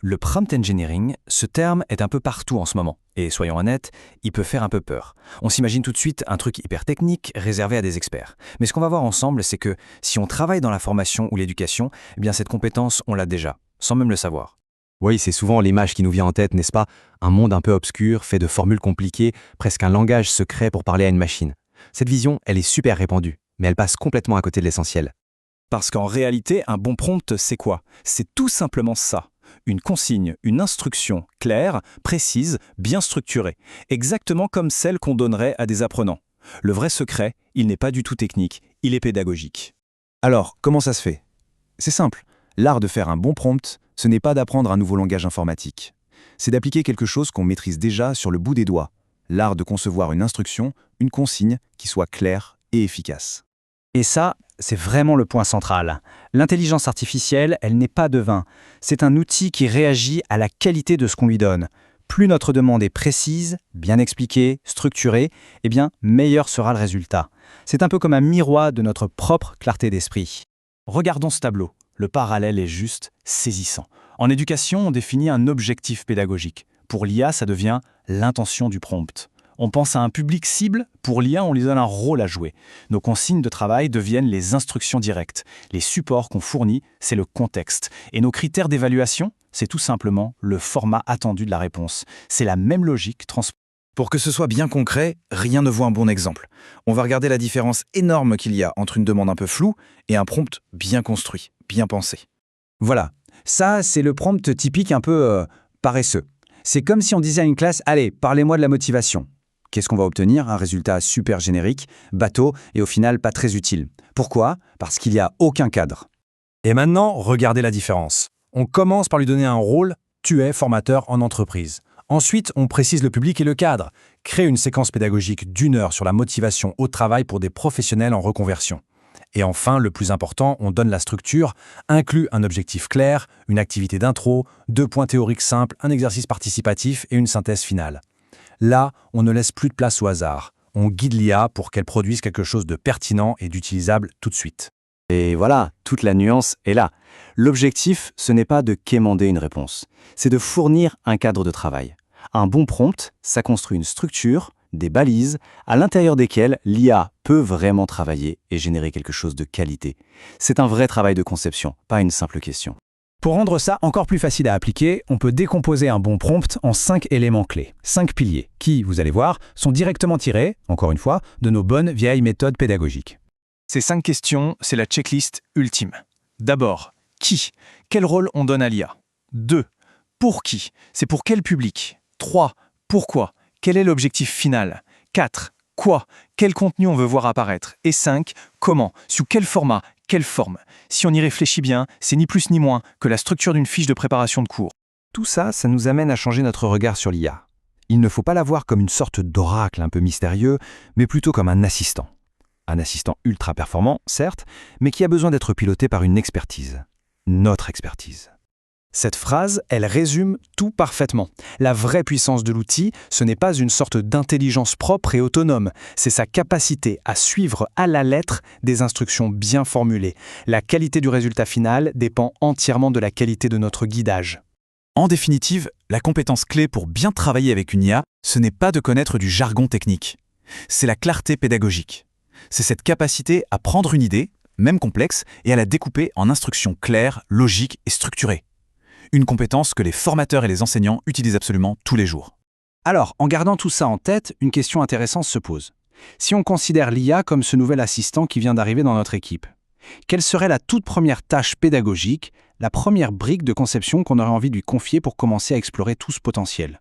Le prompt engineering, ce terme est un peu partout en ce moment. Et soyons honnêtes, il peut faire un peu peur. On s'imagine tout de suite un truc hyper technique, réservé à des experts. Mais ce qu'on va voir ensemble, c'est que si on travaille dans la formation ou l'éducation, eh bien cette compétence, on l'a déjà, sans même le savoir. Oui, c'est souvent l'image qui nous vient en tête, n'est-ce pas? Un monde un peu obscur, fait de formules compliquées, presque un langage secret pour parler à une machine. Cette vision, elle est super répandue, mais elle passe complètement à côté de l'essentiel. Parce qu'en réalité, un bon prompt, c'est quoi? C'est tout simplement ça. Une consigne, une instruction claire, précise, bien structurée. Exactement comme celle qu'on donnerait à des apprenants. Le vrai secret, il n'est pas du tout technique, il est pédagogique. Alors, comment ça se fait? C'est simple. L'art de faire un bon prompt, ce n'est pas d'apprendre un nouveau langage informatique. C'est d'appliquer quelque chose qu'on maîtrise déjà sur le bout des doigts. L'art de concevoir une instruction, une consigne qui soit claire et efficace. Et ça, c'est vraiment le point central. L'intelligence artificielle, elle n'est pas devin. C'est un outil qui réagit à la qualité de ce qu'on lui donne. Plus notre demande est précise, bien expliquée, structurée, eh bien, meilleur sera le résultat. C'est un peu comme un miroir de notre propre clarté d'esprit. Regardons ce tableau. Le parallèle est juste saisissant. En éducation, on définit un objectif pédagogique. Pour l'IA, ça devient l'intention du prompt. On pense à un public cible, pour l'IA, on lui donne un rôle à jouer. Nos consignes de travail deviennent les instructions directes. Les supports qu'on fournit, c'est le contexte. Et nos critères d'évaluation, c'est tout simplement le format attendu de la réponse. C'est la même logique Pour que ce soit bien concret, rien ne vaut un bon exemple. On va regarder la différence énorme qu'il y a entre une demande un peu floue et un prompt bien construit, bien pensé. Voilà, ça c'est le prompt typique un peu paresseux. C'est comme si on disait à une classe « Allez, parlez-moi de la motivation ». Qu'est-ce qu'on va obtenir? Un résultat super générique, bateau et au final pas très utile. Pourquoi? Parce qu'il n'y a aucun cadre. Et maintenant, regardez la différence. On commence par lui donner un rôle, tu es formateur en entreprise. Ensuite, on précise le public et le cadre. Crée une séquence pédagogique d'1 heure sur la motivation au travail pour des professionnels en reconversion. Et enfin, le plus important, on donne la structure, inclut un objectif clair, une activité d'intro, 2 points théoriques simples, un exercice participatif et une synthèse finale. Là, on ne laisse plus de place au hasard. On guide l'IA pour qu'elle produise quelque chose de pertinent et d'utilisable tout de suite. Et voilà, toute la nuance est là. L'objectif, ce n'est pas de quémander une réponse, c'est de fournir un cadre de travail. Un bon prompt, ça construit une structure, des balises, à l'intérieur desquelles l'IA peut vraiment travailler et générer quelque chose de qualité. C'est un vrai travail de conception, pas une simple question. Pour rendre ça encore plus facile à appliquer, on peut décomposer un bon prompt en 5 éléments clés, 5 piliers, qui, vous allez voir, sont directement tirés, encore une fois, de nos bonnes vieilles méthodes pédagogiques. Ces 5 questions, c'est la checklist ultime. D'abord, qui? Quel rôle on donne à l'IA? 2. Pour qui? C'est pour quel public? 3. Pourquoi? Quel est l'objectif final? 4. Quoi? Quel contenu on veut voir apparaître? Et 5. Comment? Sous quel format? Quelle forme? Si on y réfléchit bien, c'est ni plus ni moins que la structure d'une fiche de préparation de cours. Tout ça, ça nous amène à changer notre regard sur l'IA. Il ne faut pas la voir comme une sorte d'oracle un peu mystérieux, mais plutôt comme un assistant. Un assistant ultra performant, certes, mais qui a besoin d'être piloté par une expertise. Notre expertise. Cette phrase, elle résume tout parfaitement. La vraie puissance de l'outil, ce n'est pas une sorte d'intelligence propre et autonome, c'est sa capacité à suivre à la lettre des instructions bien formulées. La qualité du résultat final dépend entièrement de la qualité de notre guidage. En définitive, la compétence clé pour bien travailler avec une IA, ce n'est pas de connaître du jargon technique. C'est la clarté pédagogique. C'est cette capacité à prendre une idée, même complexe, et à la découper en instructions claires, logiques et structurées. Une compétence que les formateurs et les enseignants utilisent absolument tous les jours. Alors, en gardant tout ça en tête, une question intéressante se pose. Si on considère l'IA comme ce nouvel assistant qui vient d'arriver dans notre équipe, quelle serait la toute première tâche pédagogique, la première brique de conception qu'on aurait envie de lui confier pour commencer à explorer tout ce potentiel?